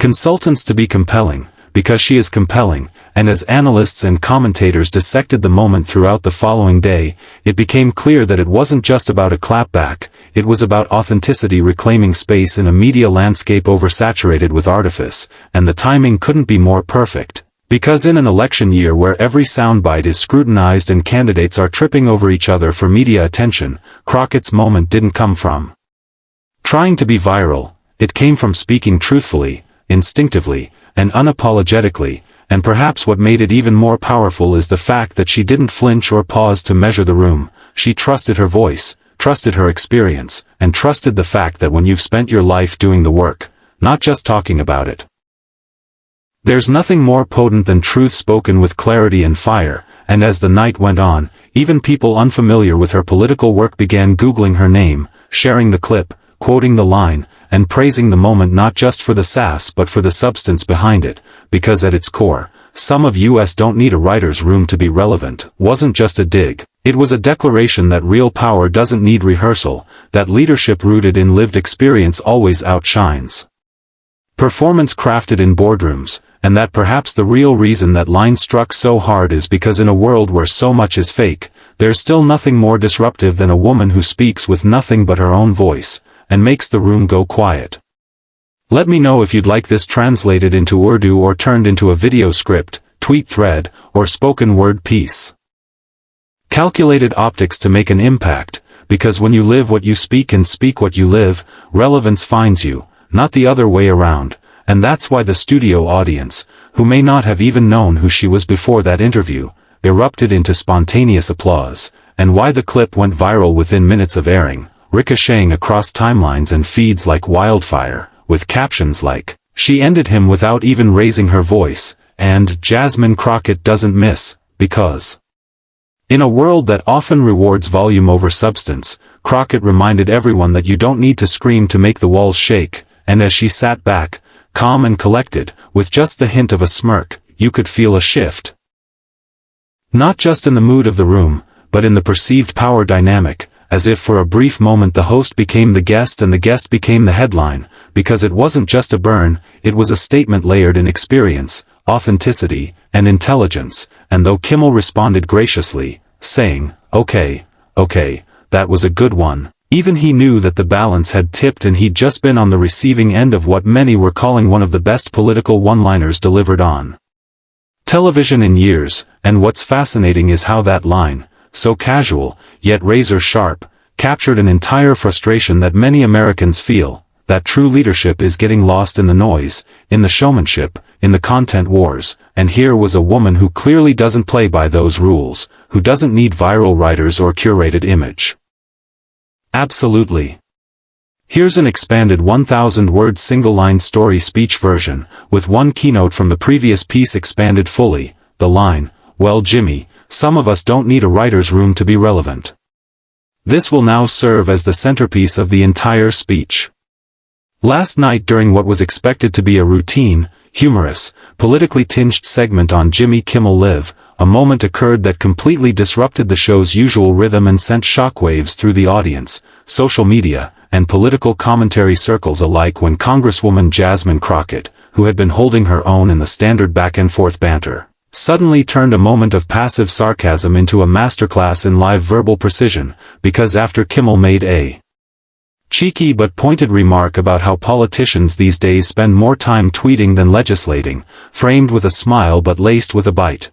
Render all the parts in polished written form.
consultants to be compelling, because she is compelling, and as analysts and commentators dissected the moment throughout the following day, it became clear that it wasn't just about a clapback, it was about authenticity reclaiming space in a media landscape oversaturated with artifice, and the timing couldn't be more perfect. Because in an election year where every soundbite is scrutinized and candidates are tripping over each other for media attention, Crockett's moment didn't come from trying to be viral, it came from speaking truthfully, instinctively, and unapologetically, and perhaps what made it even more powerful is the fact that she didn't flinch or pause to measure the room. She trusted her voice, trusted her experience, and trusted the fact that when you've spent your life doing the work, not just talking about it. There's nothing more potent than truth spoken with clarity and fire, and as the night went on, even people unfamiliar with her political work began Googling her name, sharing the clip, quoting the line, and praising the moment not just for the sass but for the substance behind it, because at its core, "Some of us don't need a writer's room to be relevant," wasn't just a dig. It was a declaration that real power doesn't need rehearsal, that leadership rooted in lived experience always outshines performance crafted in boardrooms, and that perhaps the real reason that line struck so hard is because in a world where so much is fake, there's still nothing more disruptive than a woman who speaks with nothing but her own voice, and makes the room go quiet. Let me know if you'd like this translated into Urdu or turned into a video script, tweet thread, or spoken word piece. Calculated optics to make an impact, because when you live what you speak and speak what you live, relevance finds you, not the other way around, and that's why the studio audience, who may not have even known who she was before that interview, erupted into spontaneous applause, and why the clip went viral within minutes of airing, ricocheting across timelines and feeds like wildfire, with captions like, "She ended him without even raising her voice," and "Jasmine Crockett doesn't miss, because." In a world that often rewards volume over substance, Crockett reminded everyone that you don't need to scream to make the walls shake, and as she sat back, calm and collected, with just the hint of a smirk, you could feel a shift. Not just in the mood of the room, but in the perceived power dynamic, as if for a brief moment the host became the guest and the guest became the headline, because it wasn't just a burn, it was a statement layered in experience, authenticity, and intelligence, and though Kimmel responded graciously, saying, okay, that was a good one, even he knew that the balance had tipped and he'd just been on the receiving end of what many were calling one of the best political one-liners delivered on television in years, and what's fascinating is how that line, so casual, yet razor-sharp, captured an entire frustration that many Americans feel, that true leadership is getting lost in the noise, in the showmanship, in the content wars, and here was a woman who clearly doesn't play by those rules, who doesn't need viral writers or curated image. Absolutely. Here's an expanded 1,000-word single-line story speech version, with one keynote from the previous piece expanded fully, the line, "Well, Jimmy, some of us don't need a writer's room to be relevant." This will now serve as the centerpiece of the entire speech. Last night during what was expected to be a routine, humorous, politically tinged segment on Jimmy Kimmel Live, a moment occurred that completely disrupted the show's usual rhythm and sent shockwaves through the audience, social media, and political commentary circles alike when Congresswoman Jasmine Crockett, who had been holding her own in the standard back-and-forth banter, suddenly turned a moment of passive sarcasm into a masterclass in live verbal precision, because after Kimmel made a cheeky but pointed remark about how politicians these days spend more time tweeting than legislating, framed with a smile but laced with a bite,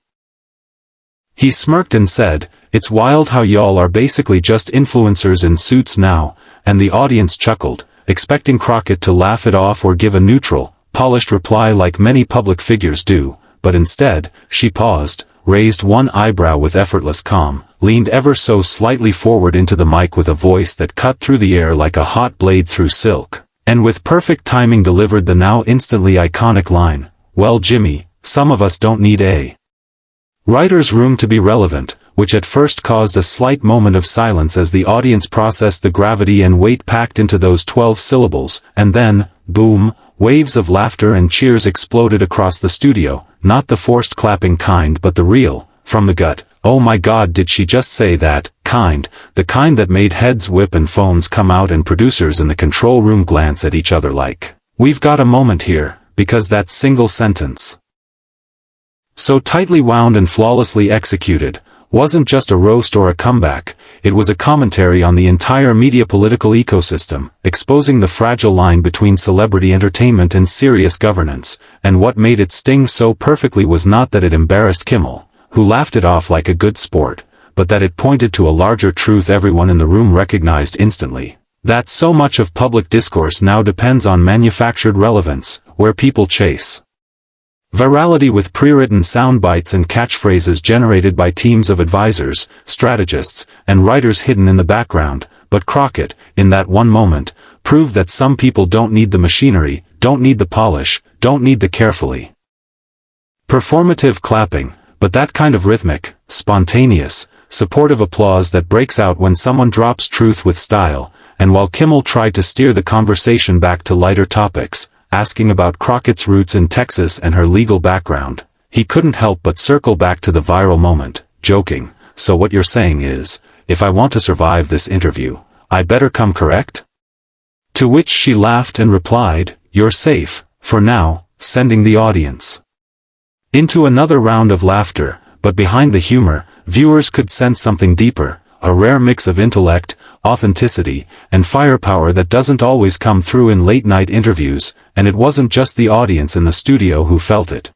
he smirked and said, "It's wild how y'all are basically just influencers in suits now," and the audience chuckled, expecting Crockett to laugh it off or give a neutral, polished reply like many public figures do, but instead, she paused, raised one eyebrow with effortless calm, leaned ever so slightly forward into the mic with a voice that cut through the air like a hot blade through silk, and with perfect timing delivered the now instantly iconic line, "Well, Jimmy, some of us don't need a writer's room to be relevant," which at first caused a slight moment of silence as the audience processed the gravity and weight packed into those 12 syllables, and then, boom, waves of laughter and cheers exploded across the studio, not the forced clapping kind but the real, from the gut, "Oh my God, did she just say that," kind, the kind that made heads whip and phones come out and producers in the control room glance at each other like, "We've got a moment here," because that single sentence, so tightly wound and flawlessly executed, wasn't just a roast or a comeback, it was a commentary on the entire media political ecosystem, exposing the fragile line between celebrity entertainment and serious governance, and what made it sting so perfectly was not that it embarrassed Kimmel, who laughed it off like a good sport, but that it pointed to a larger truth everyone in the room recognized instantly. That so much of public discourse now depends on manufactured relevance, where people chase virality with pre-written sound bites and catchphrases generated by teams of advisors, strategists, and writers hidden in the background, but Crockett, in that one moment, proved that some people don't need the machinery, don't need the polish, don't need the carefully performative clapping, but that kind of rhythmic, spontaneous, supportive applause that breaks out when someone drops truth with style. And while Kimmel tried to steer the conversation back to lighter topics, asking about Crockett's roots in Texas and her legal background, he couldn't help but circle back to the viral moment, joking, "So what you're saying is, if I want to survive this interview, I better come correct?" To which she laughed and replied, "You're safe, for now," sending the audience into another round of laughter, but behind the humor, viewers could sense something deeper, a rare mix of intellect, authenticity, and firepower that doesn't always come through in late-night interviews, and it wasn't just the audience in the studio who felt it.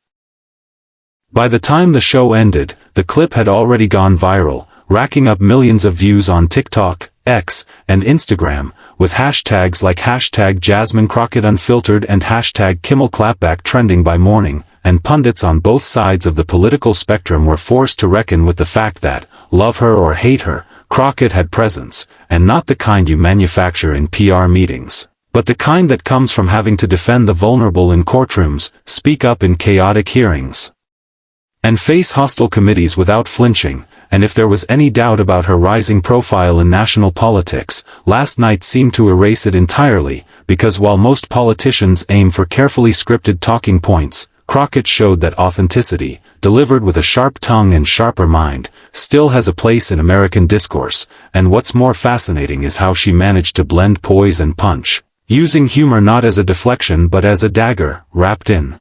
By the time the show ended, the clip had already gone viral, racking up millions of views on TikTok, X, and Instagram, with hashtags like hashtag Jasmine Crockett Unfiltered and hashtag Kimmel Clapback trending by morning, and pundits on both sides of the political spectrum were forced to reckon with the fact that, love her or hate her, Crockett had presence, and not the kind you manufacture in PR meetings, but the kind that comes from having to defend the vulnerable in courtrooms, speak up in chaotic hearings, and face hostile committees without flinching. And if there was any doubt about her rising profile in national politics, last night seemed to erase it entirely, because while most politicians aim for carefully scripted talking points, Crockett showed that authenticity, delivered with a sharp tongue and sharper mind, still has a place in American discourse, and what's more fascinating is how she managed to blend poise and punch, using humor not as a deflection but as a dagger, wrapped in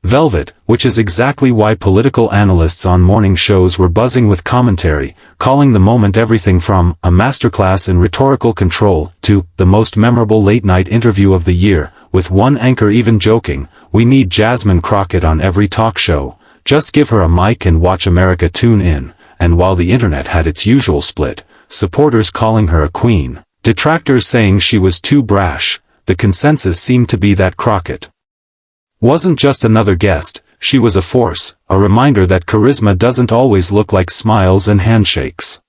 velvet, which is exactly why political analysts on morning shows were buzzing with commentary, calling the moment everything from a masterclass in rhetorical control to the most memorable late-night interview of the year, with one anchor even joking, "We need Jasmine Crockett on every talk show, just give her a mic and watch America tune in." And while the internet had its usual split, supporters calling her a queen, detractors saying she was too brash, the consensus seemed to be that Crockett wasn't just another guest, she was a force, a reminder that charisma doesn't always look like smiles and handshakes.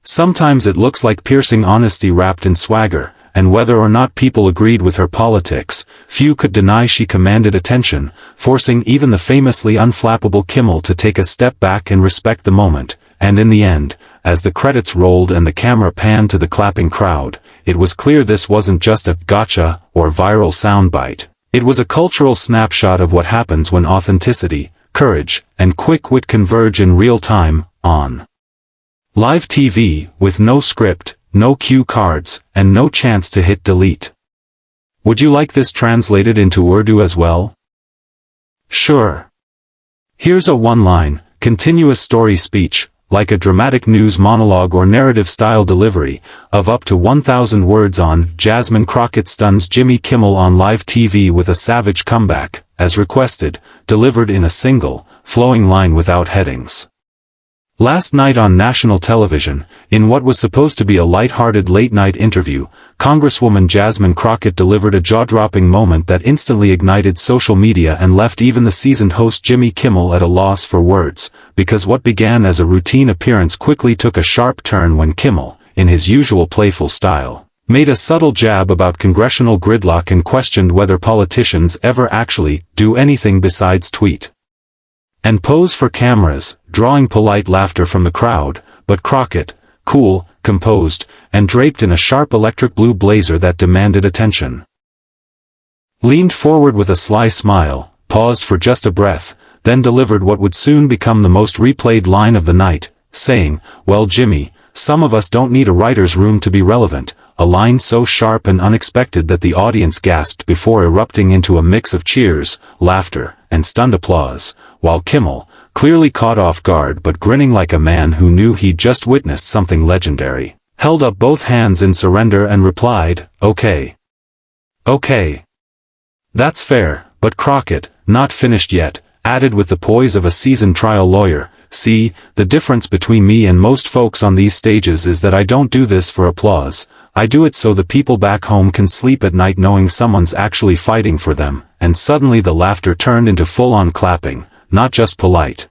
Sometimes it looks like piercing honesty wrapped in swagger, and whether or not people agreed with her politics, few could deny she commanded attention, forcing even the famously unflappable Kimmel to take a step back and respect the moment. And in the end, as the credits rolled and the camera panned to the clapping crowd, it was clear this wasn't just a gotcha or viral soundbite. It was a cultural snapshot of what happens when authenticity, courage, and quick wit converge in real time, on live TV, with no script, no cue cards, and no chance to hit delete. Would you like this translated into Urdu as well? Sure. Here's a one-line, continuous story speech, like a dramatic news monologue or narrative-style delivery, of up to 1,000 words on Jasmine Crockett stuns Jimmy Kimmel on live TV with a savage comeback, as requested, delivered in a single, flowing line without headings. Last night on national television, in what was supposed to be a light-hearted late-night interview, Congresswoman Jasmine Crockett delivered a jaw-dropping moment that instantly ignited social media and left even the seasoned host Jimmy Kimmel at a loss for words, because what began as a routine appearance quickly took a sharp turn when Kimmel, in his usual playful style, made a subtle jab about congressional gridlock and questioned whether politicians ever actually do anything besides tweet and pose for cameras, drawing polite laughter from the crowd. But Crockett, cool, composed, and draped in a sharp electric blue blazer that demanded attention, leaned forward with a sly smile, paused for just a breath, then delivered what would soon become the most replayed line of the night, saying, "Well, Jimmy, some of us don't need a writer's room to be relevant, a line so sharp and unexpected that the audience gasped before erupting into a mix of cheers, laughter, and stunned applause, while Kimmel, clearly caught off guard but grinning like a man who knew he'd just witnessed something legendary, held up both hands in surrender and replied, "Okay. Okay. That's fair, but Crockett, not finished yet," added with the poise of a seasoned trial lawyer. "See, the difference between me and most folks on these stages is that I don't do this for applause. I do it so the people back home can sleep at night knowing someone's actually fighting for them." And suddenly the laughter turned into full-on clapping, not just polite,